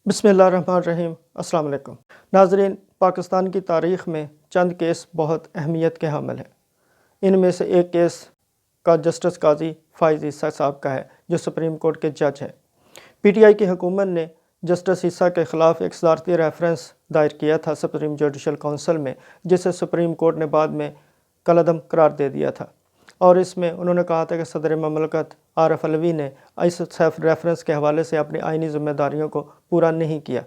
بسم اللہ الرحمن الرحیم۔ السلام علیکم ناظرین، پاکستان کی تاریخ میں چند کیس بہت اہمیت کے حامل ہیں۔ ان میں سے ایک کیس کا جسٹس قاضی فائز عیسیٰ صاحب کا ہے، جو سپریم کورٹ کے جج ہیں۔ پی ٹی آئی کی حکومت نے جسٹس عیسیٰ کے خلاف ایک صدارتی ریفرنس دائر کیا تھا سپریم جوڈیشل کونسل میں، جسے سپریم کورٹ نے بعد میں کالعدم قرار دے دیا تھا، اور اس میں انہوں نے کہا تھا کہ صدر مملکت عارف علوی نے اس سیلف ریفرنس کے حوالے سے اپنی آئینی ذمہ داریوں کو پورا نہیں کیا۔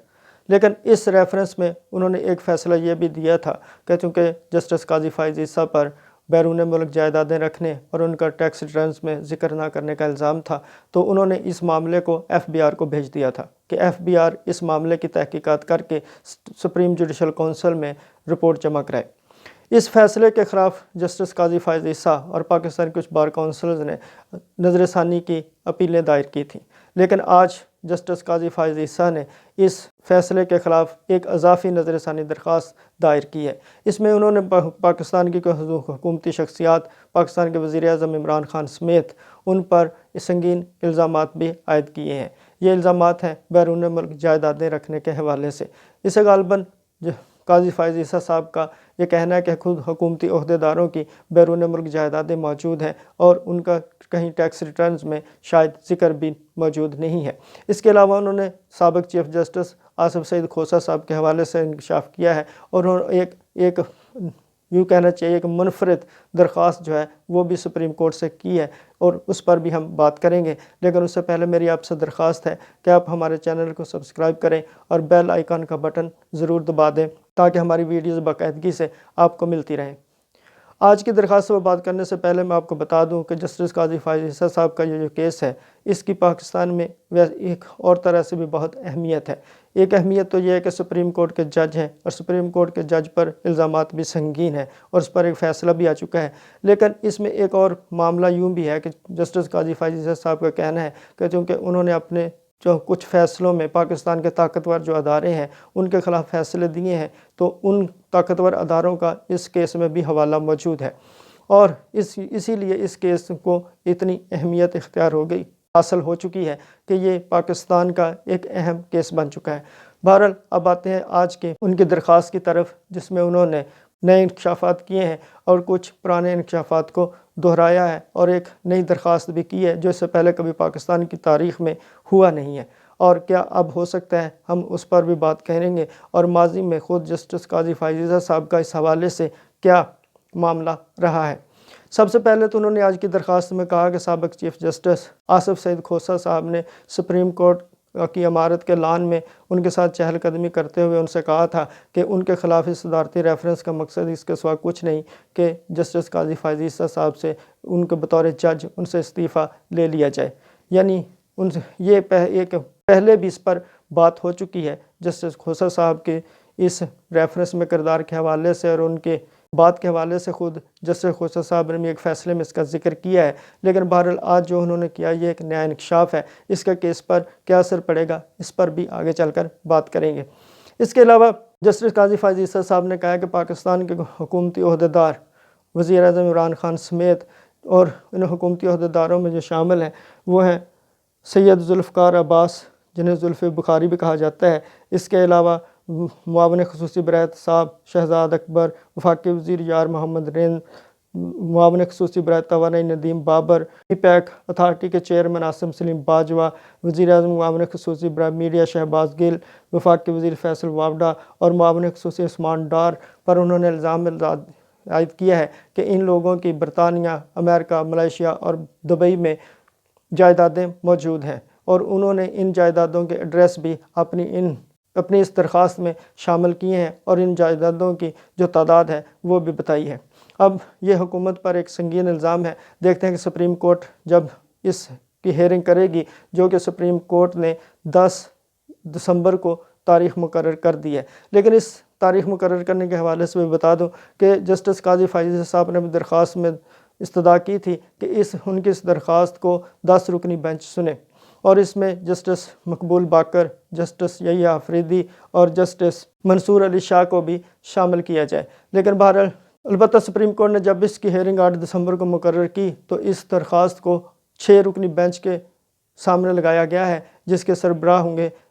لیکن اس ریفرنس میں انہوں نے ایک فیصلہ یہ بھی دیا تھا کہ چونکہ جسٹس قاضی فائز عیسیٰ پر بیرون ملک جائیدادیں رکھنے اور ان کا ٹیکس ریٹرنز میں ذکر نہ کرنے کا الزام تھا، تو انہوں نے اس معاملے کو ایف بی آر کو بھیج دیا تھا کہ ایف بی آر اس معاملے کی تحقیقات کر کے سپریم جوڈیشل کونسل میں رپورٹ جمع کرائے۔ اس فیصلے کے خلاف جسٹس قاضی فائز عیسیٰ اور پاکستان کچھ بار کونسلز نے نظر ثانی کی اپیلیں دائر کی تھیں، لیکن آج جسٹس قاضی فائز عیسیٰ نے اس فیصلے کے خلاف ایک اضافی نظر ثانی درخواست دائر کی ہے۔ اس میں انہوں نے پاکستان کی حکومتی شخصیات، پاکستان کے وزیر اعظم عمران خان سمیت ان پر سنگین الزامات بھی عائد کیے ہیں۔ یہ الزامات ہیں بیرون ملک جائیدادیں رکھنے کے حوالے سے۔ اسے غالباً قاضی فائز عیسیٰ صاحب کا یہ کہنا ہے کہ خود حکومتی عہدیداروں کی بیرون ملک جائیدادیں موجود ہیں اور ان کا کہیں ٹیکس ریٹرنز میں شاید ذکر بھی موجود نہیں ہے۔ اس کے علاوہ انہوں نے سابق چیف جسٹس آصف سعید کھوسہ صاحب کے حوالے سے انکشاف کیا ہے، اور انہوں نے ایک یوں کہنا چاہیے ایک منفرد درخواست جو ہے وہ بھی سپریم کورٹ سے کی ہے، اور اس پر بھی ہم بات کریں گے۔ لیکن اس سے پہلے میری آپ سے درخواست ہے کہ آپ ہمارے چینل کو سبسکرائب کریں اور بیل آئیکن کا بٹن ضرور دبا دیں تاکہ ہماری ویڈیوز باقاعدگی سے آپ کو ملتی رہیں۔ آج کی درخواست پر بات کرنے سے پہلے میں آپ کو بتا دوں کہ جسٹس قاضی فائز عیسیٰ صاحب کا یہ جو کیس ہے، اس کی پاکستان میں ایک اور طرح سے بھی بہت اہمیت ہے۔ ایک اہمیت تو یہ ہے کہ سپریم کورٹ کے جج ہیں، اور سپریم کورٹ کے جج پر الزامات بھی سنگین ہیں اور اس پر ایک فیصلہ بھی آ چکا ہے۔ لیکن اس میں ایک اور معاملہ یوں بھی ہے کہ جسٹس قاضی فائز عیسیٰ صاحب کا کہنا ہے کہ چونکہ انہوں نے اپنے جو کچھ فیصلوں میں پاکستان کے طاقتور جو ادارے ہیں ان کے خلاف فیصلے دیے ہیں، تو ان طاقتور اداروں کا اس کیس میں بھی حوالہ موجود ہے، اور اسی لیے اس کیس کو اتنی اہمیت اختیار حاصل ہو چکی ہے کہ یہ پاکستان کا ایک اہم کیس بن چکا ہے۔ بہرحال اب آتے ہیں آج کے ان کی درخواست کی طرف، جس میں انہوں نے نئے انکشافات کیے ہیں اور کچھ پرانے انکشافات کو دہرایا ہے، اور ایک نئی درخواست بھی کی ہے جو اس سے پہلے کبھی پاکستان کی تاریخ میں ہوا نہیں ہے، اور کیا اب ہو سکتا ہے، ہم اس پر بھی بات کریں گے، اور ماضی میں خود جسٹس قاضی فائز عیسیٰ صاحب کا اس حوالے سے کیا معاملہ رہا ہے۔ سب سے پہلے تو انہوں نے آج کی درخواست میں کہا کہ سابق چیف جسٹس آصف سعید کھوسہ صاحب نے سپریم کورٹ کی عمارت کے لان میں ان کے ساتھ چہل قدمی کرتے ہوئے ان سے کہا تھا کہ ان کے خلاف اس صدارتی ریفرنس کا مقصد اس کے سوا کچھ نہیں کہ جسٹس قاضی فائز عیسیٰ صاحب سے ان کے بطور جج ان سے استعفیٰ لے لیا جائے۔ یعنی یہ ایک پہلے بھی اس پر بات ہو چکی ہے جسٹس کھوسہ صاحب کے اس ریفرنس میں کردار کے حوالے سے، اور ان کے بات کے حوالے سے خود جسٹس کھوسہ صاحب نے ایک فیصلے میں اس کا ذکر کیا ہے۔ لیکن بہرحال آج جو انہوں نے کیا یہ ایک نیا انکشاف ہے، اس کا کیس پر کیا اثر پڑے گا اس پر بھی آگے چل کر بات کریں گے۔ اس کے علاوہ جسٹس قاضی فائز عیسیٰ صاحب نے کہا کہ پاکستان کے حکومتی عہدیدار وزیر اعظم عمران خان سمیت، اور ان حکومتی عہدیداروں میں جو شامل ہیں وہ ہیں سید ذوالفقار عباس، جنہیں زلف بخاری بھی کہا جاتا ہے، اس کے علاوہ معاون خصوصی برائے احتساب شہزاد اکبر، وفاقی وزیر یار محمد رین، معاون خصوصی برائے توانائی ندیم بابر، پیک اتھارٹی کے چیئرمین عاصم سلیم باجوہ، وزیر اعظم معاون خصوصی برائے میڈیا شہباز گل، وفاقی وزیر فیصل واوڈا اور معاون خصوصی عثمان ڈار پر انہوں نے الزام عائد کیا ہے کہ ان لوگوں کی برطانیہ، امریکہ، ملائیشیا اور دبئی میں جائیدادیں موجود ہیں، اور انہوں نے ان جائیدادوں کے ایڈریس بھی اپنی اس درخواست میں شامل کیے ہیں، اور ان جائیدادوں کی جو تعداد ہے وہ بھی بتائی ہے۔ اب یہ حکومت پر ایک سنگین الزام ہے۔ دیکھتے ہیں کہ سپریم کورٹ جب اس کی ہیئرنگ کرے گی، جو کہ سپریم کورٹ نے 10 دسمبر کو تاریخ مقرر کر دی ہے۔ لیکن اس تاریخ مقرر کرنے کے حوالے سے بھی بتا دوں کہ جسٹس قاضی فائز عیسیٰ صاحب نے درخواست میں استدعا کی تھی کہ ان کی اس درخواست کو 10 رکنی بینچ سنے، اور اس میں جسٹس مقبول باقر، جسٹس یحییٰ آفریدی اور جسٹس منصور علی شاہ کو بھی شامل کیا جائے۔ لیکن بہرحال البتہ سپریم کورٹ نے جب اس کی ہیئرنگ 8 دسمبر کو مقرر کی تو اس درخواست کو 6 رکنی بینچ کے سامنے لگایا گیا ہے، جس کے سربراہ ہوں گے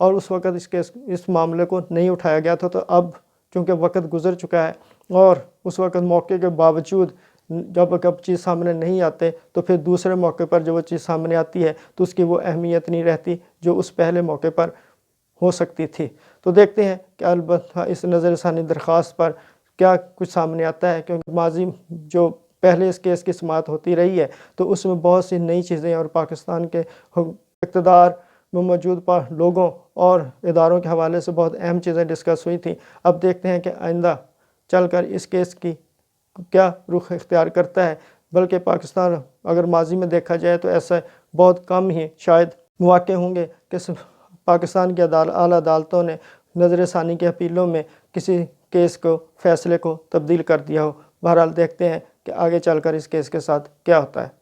اور اس وقت اس معاملے کو نہیں اٹھایا گیا تھا، تو اب چونکہ وقت گزر چکا ہے اور اس وقت موقع کے باوجود جب چیز سامنے نہیں آتے تو پھر دوسرے موقع پر جب وہ چیز سامنے آتی ہے تو اس کی وہ اہمیت نہیں رہتی جو اس پہلے موقع پر ہو سکتی تھی۔ تو دیکھتے ہیں کہ البتہ اس نظر ثانی درخواست پر کیا کچھ سامنے آتا ہے، کیونکہ ماضی جو پہلے اس کیس کی سماعت ہوتی رہی ہے تو اس میں بہت سی نئی چیزیں اور پاکستان کے اقتدار میں موجود لوگوں اور اداروں کے حوالے سے بہت اہم چیزیں ڈسکس ہوئی تھیں۔ اب دیکھتے ہیں کہ آئندہ چل کر اس کیس کی کیا رخ اختیار کرتا ہے، بلکہ پاکستان اگر ماضی میں دیکھا جائے تو ایسا بہت کم ہی شاید مواقع ہوں گے کہ پاکستان کی اعلیٰ عدالتوں نے نظر ثانی کی اپیلوں میں کسی کیس کو فیصلے کو تبدیل کر دیا ہو۔ بہرحال دیکھتے ہیں کہ آگے چل کر اس کیس کے ساتھ کیا ہوتا ہے۔